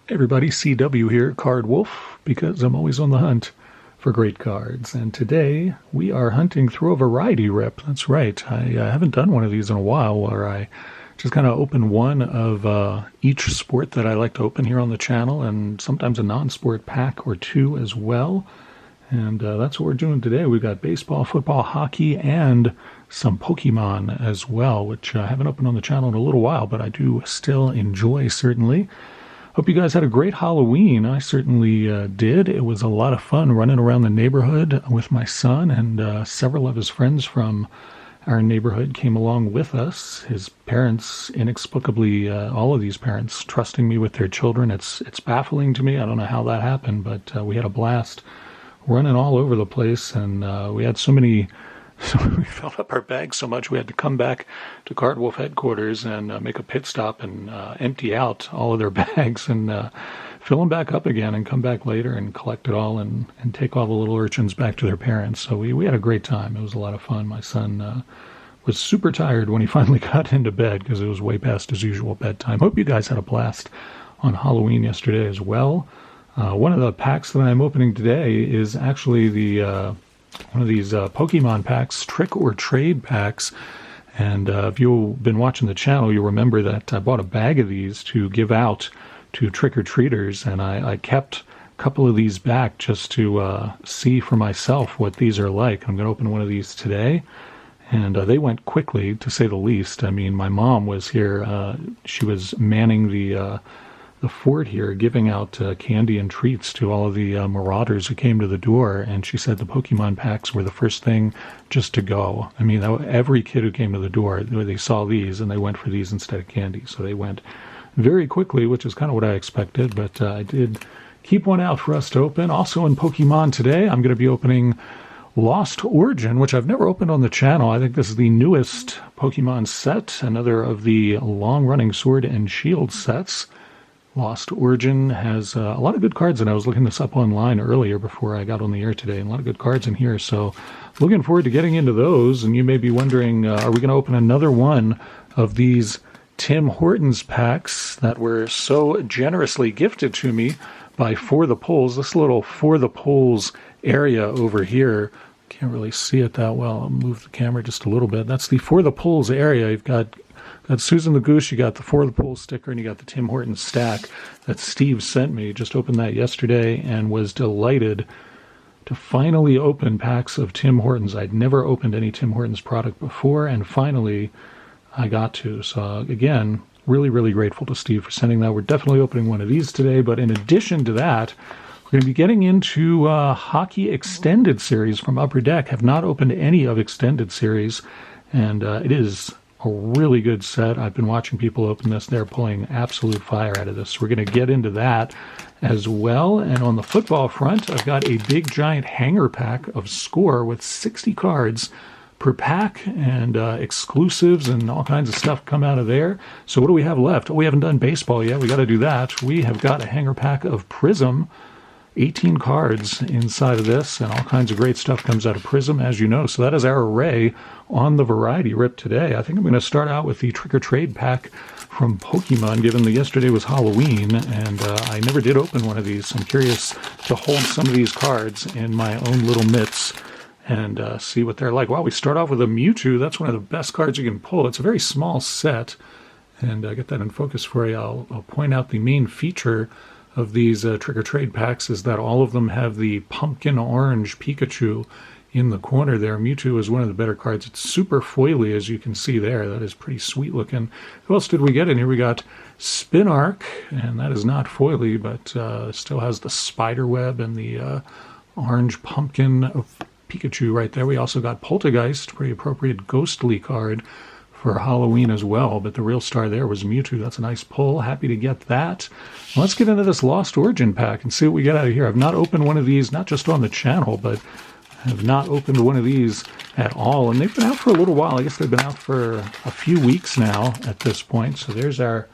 Hey everybody, CW here, Card Wolf, because I'm always on the hunt for great cards. And today we are hunting through a variety rip. That's right, I haven't done one of these in a while where I just kind of open one of each sport that I like to open here on the channel, and sometimes a non-sport pack or two as well. And that's what we're doing today. We've got baseball, football, hockey, and some Pokemon as well, which I haven't opened on the channel in a little while, but I do still enjoy, certainly. Hope you guys had a great Halloween. I certainly did. It was a lot of fun running around the neighborhood with my son, and several of his friends from our neighborhood came along with us. His parents, inexplicably, all of these parents trusting me with their children. It's baffling to me. I don't know how that happened, but we had a blast running all over the place, and we had so many. So we filled up our bags so much we had to come back to Card Wolf headquarters and make a pit stop and empty out all of their bags and fill them back up again and come back later and collect it all and take all the little urchins back to their parents. So we had a great time. It was a lot of fun. My son was super tired when he finally got into bed because it was way past his usual bedtime. Hope you guys had a blast on Halloween yesterday as well. One of the packs that I'm opening today is actually the one of these Pokemon packs, trick or trade packs. And if you've been watching the channel, you'll remember that I bought a bag of these to give out to trick-or-treaters, and I kept a couple of these back just to see for myself what these are like. I'm going to open one of these today, and they went quickly, to say the least. I mean, my mom was here. She was manning the fort here, giving out candy and treats to all of the marauders who came to the door, and she said the Pokemon packs were the first thing just to go. I mean, every kid who came to the door, they saw these and they went for these instead of candy, so they went very quickly, which is kind of what I expected, but I did keep one out for us to open. Also in Pokemon today, I'm going to be opening Lost Origin, which I've never opened on the channel. I think this is the newest Pokemon set, another of the long-running Sword and Shield sets. Lost Origin has a lot of good cards, and I was looking this up online earlier before I got on the air today, and a lot of good cards in here, so looking forward to getting into those. And you may be wondering, are we going to open another one of these Tim Hortons packs that were so generously gifted to me by For the Polls? This little For the Polls area over here, can't really see it that well. I'll move the camera just a little bit. That's the For the Polls area. You've got Susan the Goose, you got the For the Polls sticker, and you got the Tim Hortons stack that Steve sent me. Just opened that yesterday and was delighted to finally open packs of Tim Hortons. I'd never opened any Tim Hortons product before, and finally I got to. So again, really, really grateful to Steve for sending that. We're definitely opening one of these today, but in addition to that, we're going to be getting into Hockey Extended Series from Upper Deck. Have not opened any of Extended Series, and it is a really good set. I've been watching people open this. They're pulling absolute fire out of this. We're going to get into that as well. And on the football front, I've got a big giant hanger pack of Score with 60 cards per pack, and exclusives and all kinds of stuff come out of there. So what do we have left? Oh, we haven't done baseball yet. We got to do that. We have got a hanger pack of Prism, 18 cards inside of this, and all kinds of great stuff comes out of Prism, as you know. So that is our array on the variety rip today. I think I'm going to start out with the Trick or Trade pack from Pokemon, given that yesterday was Halloween, and I never did open one of these. So I'm curious to hold some of these cards in my own little mitts and see what they're like. Wow, we start off with a Mewtwo. That's one of the best cards you can pull. It's a very small set, and I get that in focus for you. I'll point out the main feature of these trick-or-trade packs is that all of them have the pumpkin orange Pikachu in the corner there. Mewtwo is one of the better cards. It's super foily, as you can see there. That is pretty sweet looking. Who else did we get in here? We got Spinark, and that is not foily, but still has the spider web and the orange pumpkin of Pikachu right there. We also got Poltergeist, pretty appropriate ghostly card for Halloween as well, but the real star there was Mewtwo. That's a nice pull. Happy to get that. Let's get into this Lost Origin pack and see what we get out of here. I've not opened one of these, not just on the channel, but I have not opened one of these at all, and they've been out for a little while. I guess they've been out for a few weeks now at this point. So there's our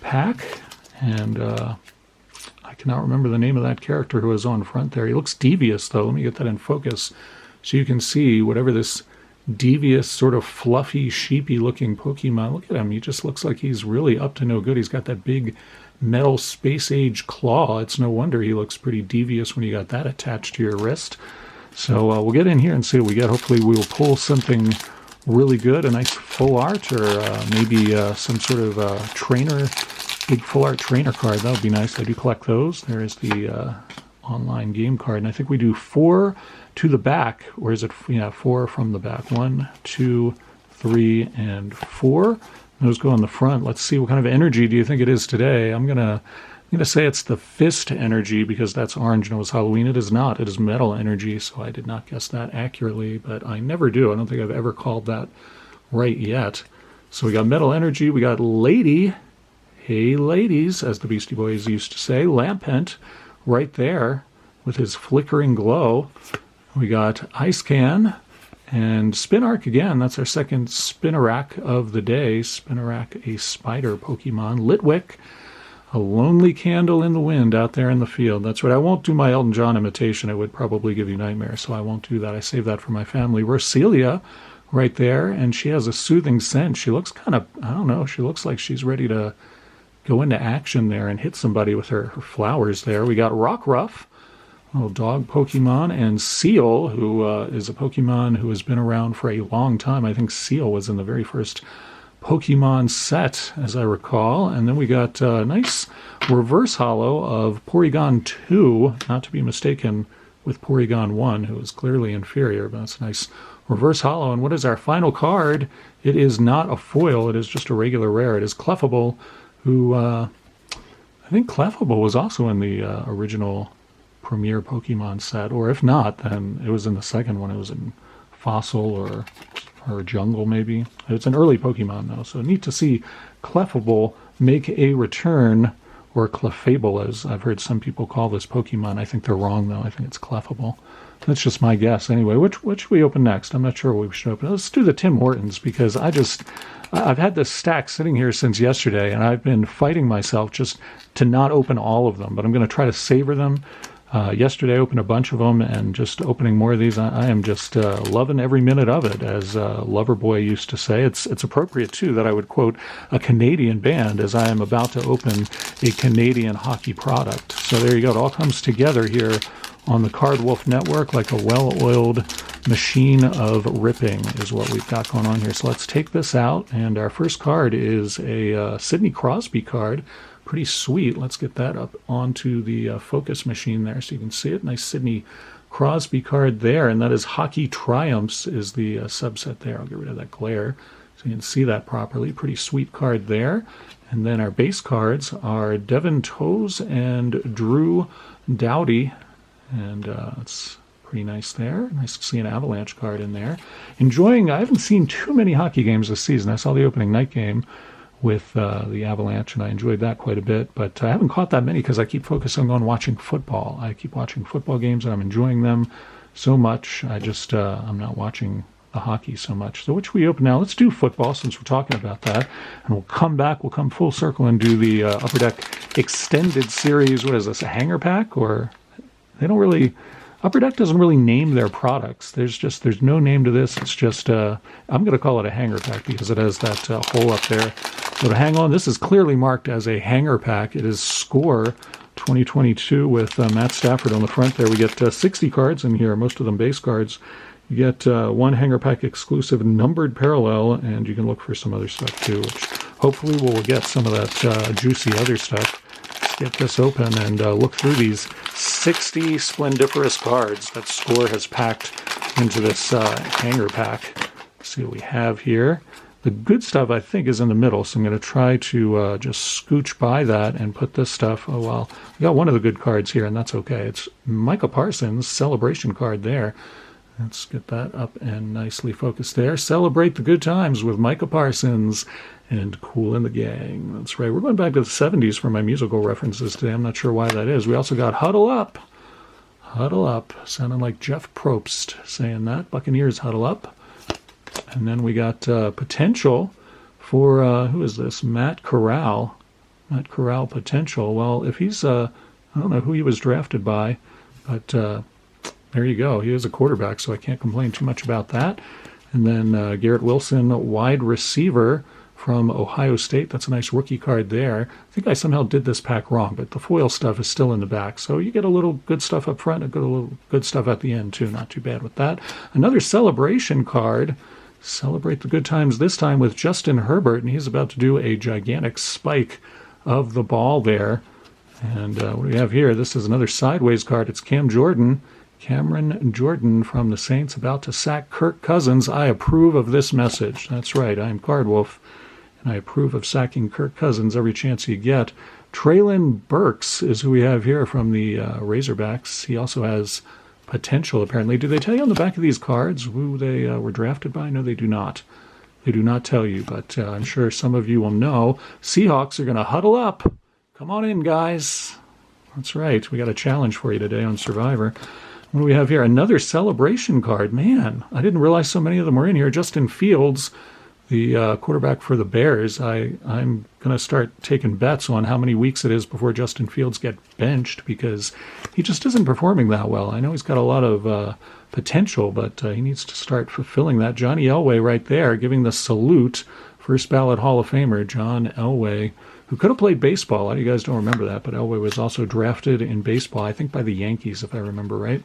pack, and I cannot remember the name of that character who was on front there. He looks devious, though. Let me get that in focus so you can see whatever this devious, sort of fluffy, sheepy looking Pokemon. Look at him. He just looks like he's really up to no good. He's got that big metal space age claw. It's no wonder he looks pretty devious when you got that attached to your wrist. So we'll get in here and see what we get. Hopefully we'll pull something really good, a nice full art, or maybe some sort of trainer, big full art trainer card. That would be nice. I do collect those. There is the online game card, and I think we do 4 to the back, or is it 4 from the back? 1, 2, 3, and 4. Those go on the front. Let's see, what kind of energy do you think it is today? I'm gonna say it's the fist energy because that's orange and it was Halloween. It is not. It is metal energy, so I did not guess that accurately, but I never do. I don't think I've ever called that right yet. So we got metal energy. We got lady. Hey, ladies, as the Beastie Boys used to say. Lampent right there with his flickering glow. We got Ice Can and Spinarak again. That's our second Spinarak of the day. Spinarak, a spider Pokemon. Litwick, a lonely candle in the wind out there in the field. That's right. I won't do my Elton John imitation. It would probably give you nightmares, so I won't do that. I save that for my family. Roselia right there, and she has a soothing scent. She looks kind of, I don't know, she looks like she's ready to go into action there and hit somebody with her flowers there. We got Rockruff, little dog Pokemon, and Seal, who is a Pokemon who has been around for a long time. I think Seal was in the very first Pokemon set, as I recall. And then we got a nice reverse holo of Porygon 2, not to be mistaken with Porygon 1, who is clearly inferior, but that's a nice reverse holo. And what is our final card? It is not a foil, it is just a regular rare. It is Clefable, who I think Clefable was also in the original Premier Pokemon set, or if not, then it was in the second one. It was in Fossil or Jungle, maybe. It's an early Pokemon, though, so neat to see Clefable make a return, or Clefable, as I've heard some people call this Pokemon. I think they're wrong, though. I think it's Clefable. That's just my guess. Anyway, which should we open next? I'm not sure what we should open. Let's do the Tim Hortons, because I've had this stack sitting here since yesterday, and I've been fighting myself just to not open all of them, but I'm going to try to savor them. Yesterday I opened a bunch of them, and just opening more of these, I am just loving every minute of it, as Loverboy used to say. It's appropriate, too, that I would quote a Canadian band, as I am about to open a Canadian hockey product. So there you go. It all comes together here on the Card Wolf Network like a well-oiled machine of ripping is what we've got going on here. So let's take this out, and our first card is a Sidney Crosby card. Pretty sweet. Let's get that up onto the focus machine there so you can see it. Nice Sidney Crosby card there, and that is Hockey Triumphs is the subset there. I'll get rid of that glare so you can see that properly. Pretty sweet card there. And then our base cards are Devin Toes and Drew Doughty, and it's pretty nice there. Nice to see an Avalanche card in there. Enjoying, I haven't seen too many hockey games this season. I saw the opening night game with the Avalanche, and I enjoyed that quite a bit, but I haven't caught that many because I keep focusing on watching football. I keep watching football games, and I'm enjoying them so much. I'm not watching the hockey so much. So which we open now? Let's do football, since we're talking about that, and we'll come back, we'll come full circle and do the Upper Deck Extended Series. What is this, a hanger pack? Or they don't really... Upper Deck doesn't really name their products. There's no name to this. It's just, I'm going to call it a hanger pack because it has that hole up there. So to hang on, this is clearly marked as a hanger pack. It is Score 2022 with Matt Stafford on the front there. We get 60 cards in here, most of them base cards. You get one hanger pack exclusive numbered parallel, and you can look for some other stuff too, which hopefully we'll get some of that juicy other stuff. Let's get this open and look through these 60 splendiferous cards that Score has packed into this hanger pack. Let's see what we have here. The good stuff, I think, is in the middle, so I'm going to try to just scooch by that and put this stuff. Oh, well, we got one of the good cards here, and that's okay. It's Micah Parsons' celebration card there. Let's get that up and nicely focused there. Celebrate the good times with Micah Parsons and Kool and the Gang. That's right. We're going back to the 70s for my musical references today. I'm not sure why that is. We also got Huddle Up. Huddle Up. Sounding like Jeff Probst saying that. Buccaneers Huddle Up. And then we got Potential for, who is this? Matt Corral. Matt Corral Potential. Well, if he's, I don't know who he was drafted by, but there you go. He is a quarterback, so I can't complain too much about that. And then Garrett Wilson, wide receiver from Ohio State. That's a nice rookie card there. I think I somehow did this pack wrong, but the foil stuff is still in the back. So you get a little good stuff up front and a little good stuff at the end, too. Not too bad with that. Another celebration card. Celebrate the good times this time with Justin Herbert, and he's about to do a gigantic spike of the ball there. And what do we have here? This is another sideways card. It's Cameron Jordan from the Saints about to sack Kirk Cousins. I approve of this message. That's right. I'm Card Wolf, and I approve of sacking Kirk Cousins every chance you get. Traylon Burks is who we have here from the Razorbacks. He also has potential, apparently. Do they tell you on the back of these cards who they were drafted by? No, they do not. They do not tell you, but I'm sure some of you will know. Seahawks are going to huddle up. Come on in, guys. That's right. We got a challenge for you today on Survivor. What do we have here? Another celebration card. Man, I didn't realize so many of them were in here. Justin Fields, the quarterback for the Bears. I'm going to start taking bets on how many weeks it is before Justin Fields gets benched because he just isn't performing that well. I know he's got a lot of potential, but he needs to start fulfilling that. Johnny Elway right there giving the salute. First ballot Hall of Famer, John Elway, who could have played baseball. A lot of you guys don't remember that, but Elway was also drafted in baseball, I think by the Yankees, if I remember right.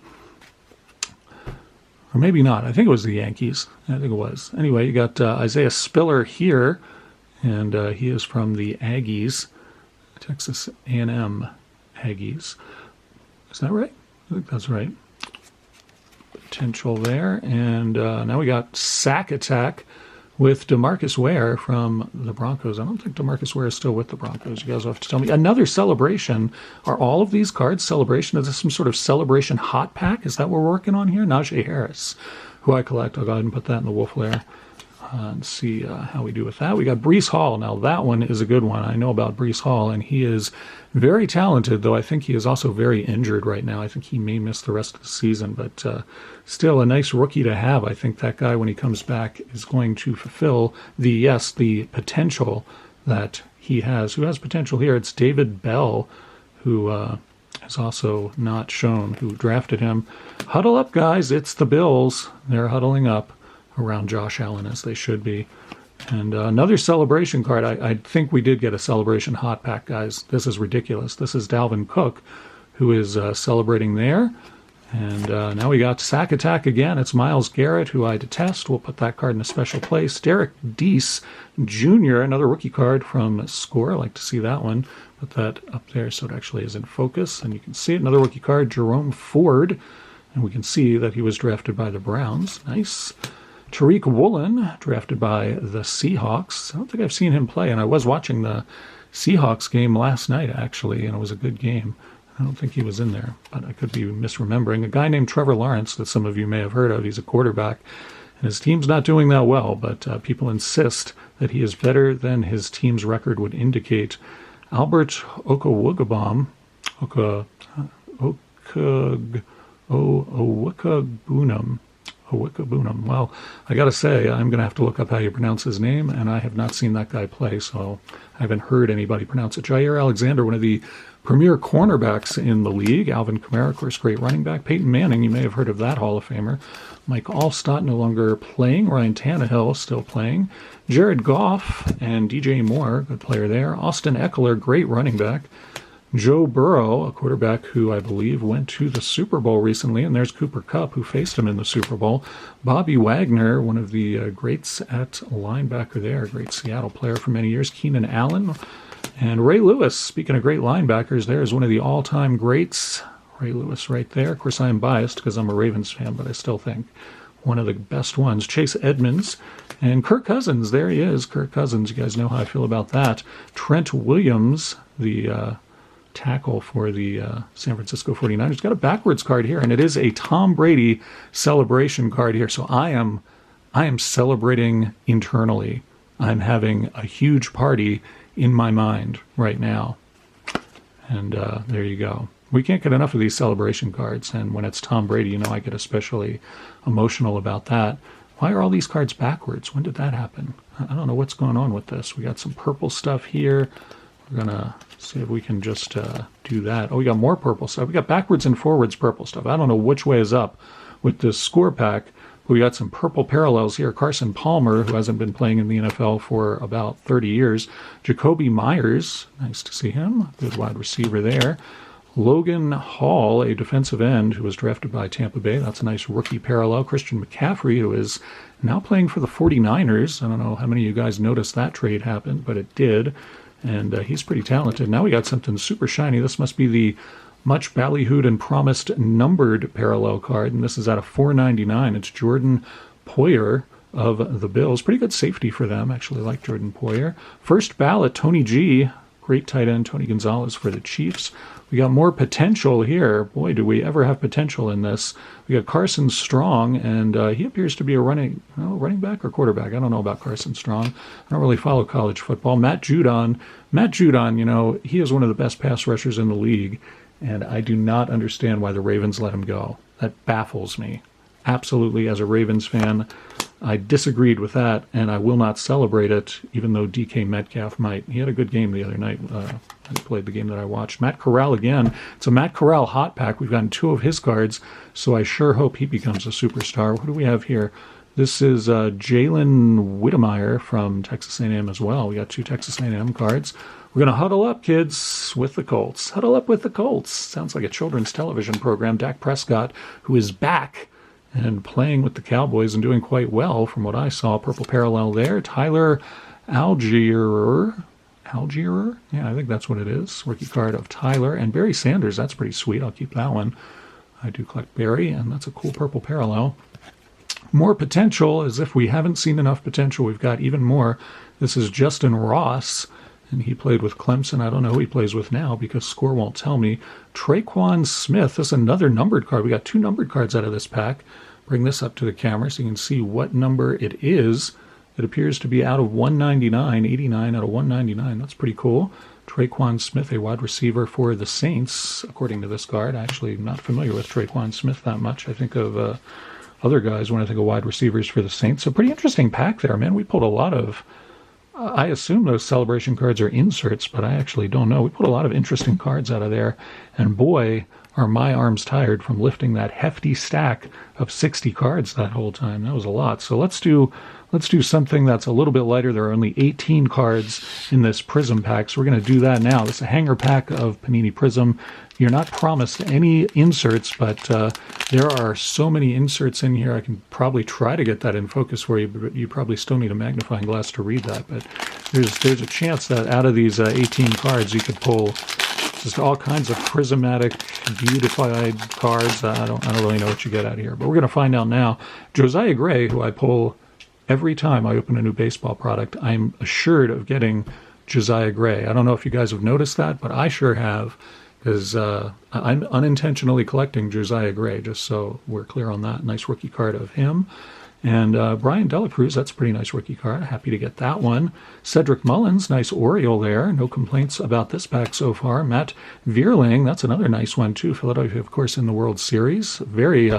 Or maybe not. I think it was the Yankees. I think it was. Anyway, you got Isaiah Spiller here, and he is from the Aggies, Texas A&M Aggies. Is that right? I think that's right. Potential there. And now we got Sack Attack with DeMarcus Ware from the Broncos. I don't think DeMarcus Ware is still with the Broncos. You guys will have to tell me. Another celebration. Are all of these cards celebration? Is this some sort of celebration hot pack? Is that what we're working on here? Najee Harris, who I collect. I'll go ahead and put that in the Wolf Lair and see how we do with that. We got Breece Hall. Now, that one is a good one. I know about Breece Hall, and he is very talented, though I think he is also very injured right now. I think he may miss the rest of the season, but still a nice rookie to have. I think that guy, when he comes back, is going to fulfill the potential that he has. Who has potential here? It's David Bell, who is also not shown, who drafted him. Huddle up, guys. It's the Bills. They're huddling up around Josh Allen, as they should be. And another celebration card. I think we did get a celebration hot pack, guys. This is ridiculous. This is Dalvin Cook, who is celebrating there. And now we got Sack Attack again. It's Myles Garrett, who I detest. We'll put that card in a special place. Derek Deese Jr., another rookie card from Score. I like to see that one. Put that up there so it actually is in focus. And you can see it. Another rookie card, Jerome Ford. And we can see that he was drafted by the Browns. Nice. Tariq Woolen, drafted by the Seahawks. I don't think I've seen him play, and I was watching the Seahawks game last night, actually, and it was a good game. I don't think he was in there, but I could be misremembering. A guy named Trevor Lawrence that some of you may have heard of. He's a quarterback, and his team's not doing that well, but people insist that he is better than his team's record would indicate. Albert Okawugabom, Owikabunam. Well, I got to say, I'm going to have to look up how you pronounce his name, and I have not seen that guy play, so I haven't heard anybody pronounce it. Jair Alexander, one of the premier cornerbacks in the league. Alvin Kamara, of course, great running back. Peyton Manning, you may have heard of that Hall of Famer. Mike Allstott, no longer playing. Ryan Tannehill, still playing. Jared Goff and DJ Moore, good player there. Austin Eckler, great running back. Joe Burrow, a quarterback who I believe went to the Super Bowl recently, and there's Cooper Kupp, who faced him in the Super Bowl. Bobby Wagner, one of the greats at linebacker there, a great Seattle player for many years. Keenan Allen and Ray Lewis. Speaking of great linebackers, there is one of the all-time greats, Ray Lewis right there. Of course, I am biased because I'm a Ravens fan, but I still think one of the best ones. Chase Edmonds and Kirk Cousins. There he is, Kirk Cousins. You guys know how I feel about that. Trent Williams, the tackle for the San Francisco 49ers. Got a backwards card here, and it is a Tom Brady celebration card here. So I am celebrating internally. I'm having a huge party in my mind right now. And there you go. We can't get enough of these celebration cards, and when it's Tom Brady, you know, I get especially emotional about that. Why are all these cards backwards? When did that happen? I don't know what's going on with this. We got some purple stuff here. We're going to see if we can just do that. Oh, we got more purple stuff. We got backwards and forwards purple stuff. I don't know which way is up with this score pack, We got some purple parallels here. Carson Palmer, who hasn't been playing in the NFL for about 30 years. Jacoby Myers, nice to see him. Good wide receiver there. Logan Hall, a defensive end who was drafted by Tampa Bay. That's a nice rookie parallel. Christian McCaffrey, who is now playing for the 49ers. I don't know how many of you guys noticed that trade happened, but it did. And he's pretty talented. Now we got something super shiny. This must be the much ballyhooed and promised numbered parallel card, and this is out of $4.99. It's Jordan Poyer of the Bills. Pretty good safety for them. Actually like Jordan Poyer. First ballot, Tony G. Great tight end, Tony Gonzalez for the Chiefs. We got more potential here. Boy, do we ever have potential in this. We got Carson Strong, and he appears to be a running back or quarterback. I don't know about Carson Strong. I don't really follow college football. Matt Judon, he is one of the best pass rushers in the league, and I do not understand why the Ravens let him go. That baffles me. Absolutely, as a Ravens fan, I disagreed with that, and I will not celebrate it, even though DK Metcalf might. He had a good game the other night. I played the game that I watched. Matt Corral again. It's a Matt Corral hot pack. We've gotten 2 of his cards, so I sure hope he becomes a superstar. What do we have here? This is Jalen Whittemire from Texas A&M as well. We got 2 Texas A&M cards. We're going to huddle up, kids, with the Colts. Huddle up with the Colts. Sounds like a children's television program. Dak Prescott, who is back and playing with the Cowboys and doing quite well from what I saw. Purple parallel there. Tyler Algier. Yeah, I think that's what it is. Rookie card of Tyler. And Barry Sanders. That's pretty sweet. I'll keep that one. I do collect Barry, and that's a cool purple parallel. More potential, as if we haven't seen enough potential. We've got even more. This is Justin Ross, and he played with Clemson. I don't know who he plays with now because score won't tell me. Traquan Smith. This is another numbered card. We got 2 numbered cards out of this pack. Bring this up to the camera so you can see what number it is. It appears to be out of 199, 89 out of 199. That's pretty cool. Traquan Smith, a wide receiver for the Saints, according to this card. Actually, not familiar with Traquan Smith that much. I think of other guys when I think of wide receivers for the Saints. So pretty interesting pack there, man. We pulled a lot of... I assume those celebration cards are inserts, but I actually don't know. We put a lot of interesting cards out of there, and boy, are my arms tired from lifting that hefty stack of 60 cards that whole time. That was a lot. So let's do something that's a little bit lighter. There are only 18 cards in this Prism pack, so we're going to do that now. This is a hanger pack of Panini Prism. You're not promised any inserts, but there are so many inserts in here. I can probably try to get that in focus for you, but you probably still need a magnifying glass to read that. But there's a chance that out of these 18 cards, you could pull just all kinds of prismatic, beautified cards. I don't really know what you get out of here, but we're going to find out now. Josiah Gray, who I pull every time I open a new baseball product, I'm assured of getting Josiah Gray. I don't know if you guys have noticed that, but I sure have, because I'm unintentionally collecting Josiah Gray, just so we're clear on that. Nice rookie card of him. And Brian Dela Cruz, that's a pretty nice rookie card. Happy to get that one. Cedric Mullins, nice Oriole there. No complaints about this pack so far. Matt Vierling, that's another nice one too. Philadelphia, of course, in the World Series. Very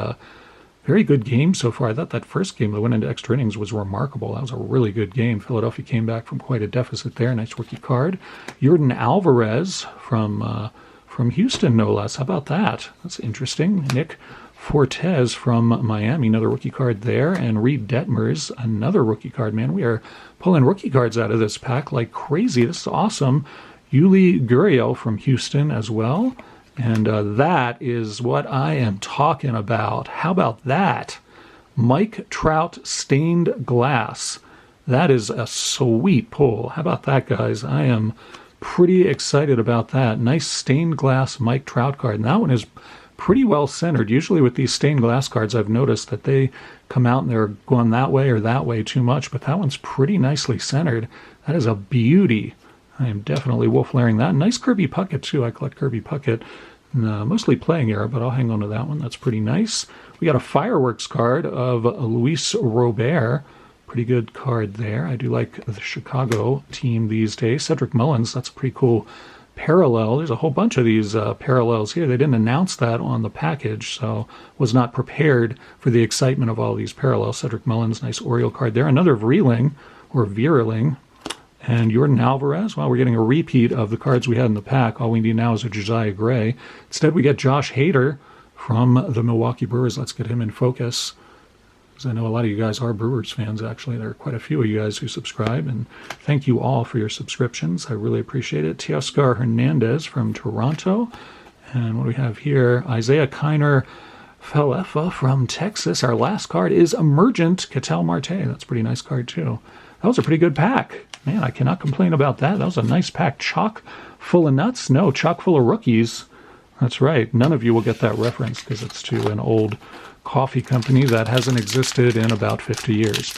good game so far. I thought that first game that went into extra innings was remarkable. That was a really good game. Philadelphia came back from quite a deficit there. Nice rookie card. Jordan Alvarez from Houston, no less. How about that? That's interesting. Nick Fortes from Miami, another rookie card there. And Reed Detmers, another rookie card. Man, we are pulling rookie cards out of this pack like crazy. This is awesome. Yuli Gurriel from Houston as well. And that is what I am talking about. How about that? Mike Trout stained glass. That is a sweet pull. How about that, guys? I am pretty excited about that. Nice stained glass Mike Trout card. And that one is pretty well centered. Usually with these stained glass cards, I've noticed that they come out and they're going that way or that way too much, but that one's pretty nicely centered. That is a beauty. I am definitely wolf-laring that. Nice Kirby Puckett, too. I collect Kirby Puckett, mostly playing era, but I'll hang on to that one. That's pretty nice. We got a fireworks card of Luis Robert. Pretty good card there. I do like the Chicago team these days. Cedric Mullins, that's a pretty cool parallel. There's a whole bunch of these parallels here. They didn't announce that on the package, so was not prepared for the excitement of all these parallels. Cedric Mullins, nice Oriole card there. Another Vreeling, or Vierling. And Jordan Alvarez, well, we're getting a repeat of the cards we had in the pack. All we need now is a Josiah Gray. Instead, we get Josh Hader from the Milwaukee Brewers. Let's get him in focus. because I know a lot of you guys are Brewers fans, actually. There are quite a few of you guys who subscribe, and thank you all for your subscriptions. I really appreciate it. Teoscar Hernandez from Toronto. And what do we have here? Isaiah Kiner Falefa from Texas. Our last card is Emergent Ketel Marte. That's a pretty nice card, too. That was a pretty good pack. Man, I cannot complain about that. That was a nice pack. Chock full of nuts? No, chock full of rookies. That's right. None of you will get that reference because it's to an old coffee company that hasn't existed in about 50 years.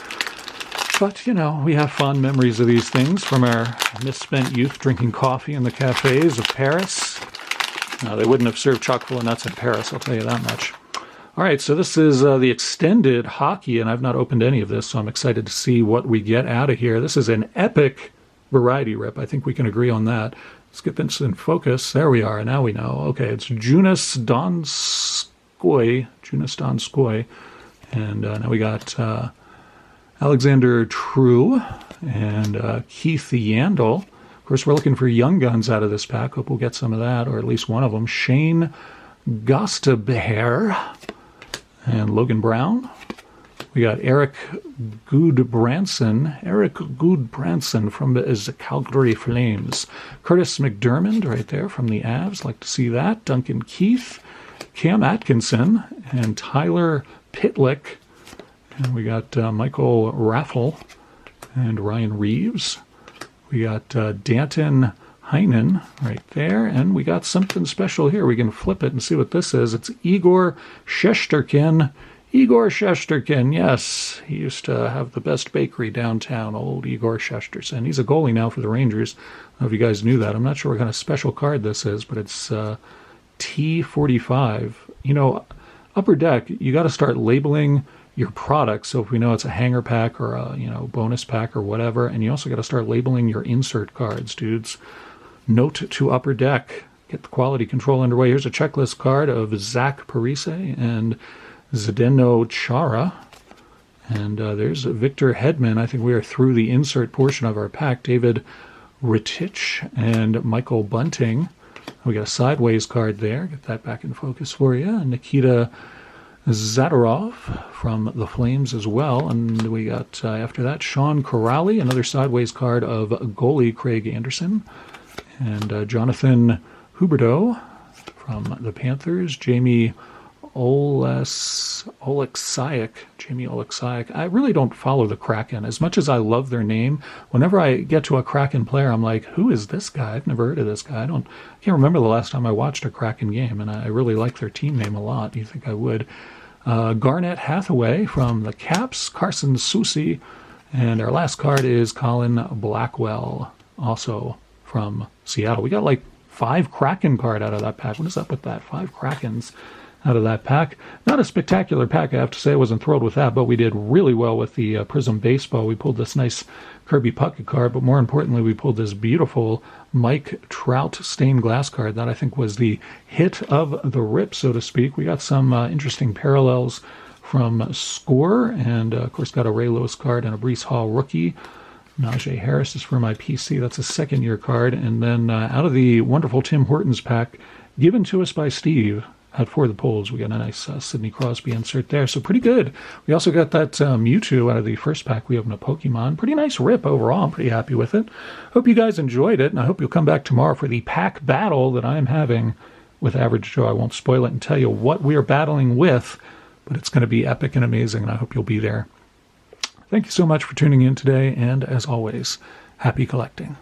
But, you know, we have fond memories of these things from our misspent youth drinking coffee in the cafes of Paris. No, they wouldn't have served chock full of nuts in Paris, I'll tell you that much. All right, so this is the extended hockey, and I've not opened any of this, so I'm excited to see what we get out of here. This is an epic variety rip. I think we can agree on that. Let's get this in focus. There we are. Now we know. Okay, it's Joonas Donskoy. And now we got Alexander True and Keith Yandel. Of course, we're looking for young guns out of this pack. Hope we'll get some of that, or at least one of them. Shane Gostabeher and Logan Brown. We got Eric Goodbranson from the Calgary Flames. Curtis McDermott right there from the Avs. Like to see that. Duncan Keith, Cam Atkinson, and Tyler Pitlick. And we got Michael Raffle and Ryan Reeves. We got Danton Heinen right there. And we got something special here. We can flip it and see what this is. It's Igor Shesterkin. Igor Shesterkin, yes. He used to have the best bakery downtown, old Igor Shesterkin. He's a goalie now for the Rangers. I don't know if you guys knew that. I'm not sure what kind of special card this is, but it's T45. You know, Upper Deck, you got to start labeling your products. So if we know it's a hanger pack or a bonus pack or whatever, and you also got to start labeling your insert cards, dudes. Note to Upper Deck. Get the quality control underway. Here's a checklist card of Zach Parise and Zdeno Chara. And there's Victor Hedman. I think we are through the insert portion of our pack. David Rittich and Michael Bunting. We got a sideways card there. Get that back in focus for you. And Nikita Zadorov from the Flames as well. And we got, after that, Sean Corrali, another sideways card of goalie Craig Anderson. And Jonathan Huberdeau from the Panthers. Jamie Oleksiak. I really don't follow the Kraken. As much as I love their name, whenever I get to a Kraken player, I'm like, who is this guy? I've never heard of this guy. I can't remember the last time I watched a Kraken game, and I really like their team name a lot. You think I would? Garnett Hathaway from the Caps, Carson Soucy, and our last card is Colin Blackwell, also from Seattle. We got like 5 Kraken card out of that pack. What is up with that? 5 Krakens out of that pack. Not a spectacular pack, I have to say. I wasn't thrilled with that, but we did really well with the Prism Baseball. We pulled this nice Kirby Puckett card, but more importantly, we pulled this beautiful Mike Trout stained glass card that I think was the hit of the rip, so to speak. We got some interesting parallels from Score, and of course got a Ray Lewis card and a Breece Hall rookie. Najee Harris is for my PC. That's a second-year card. And then out of the wonderful Tim Hortons pack, given to us by Steve, for the polls, we got a nice Sidney Crosby insert there. So pretty good. We also got that Mewtwo out of the first pack. We opened a Pokemon. Pretty nice rip overall. I'm pretty happy with it. Hope you guys enjoyed it, and I hope you'll come back tomorrow for the pack battle that I'm having with Average Joe. I won't spoil it and tell you what we are battling with, but it's going to be epic and amazing, and I hope you'll be there. Thank you so much for tuning in today, and as always, happy collecting.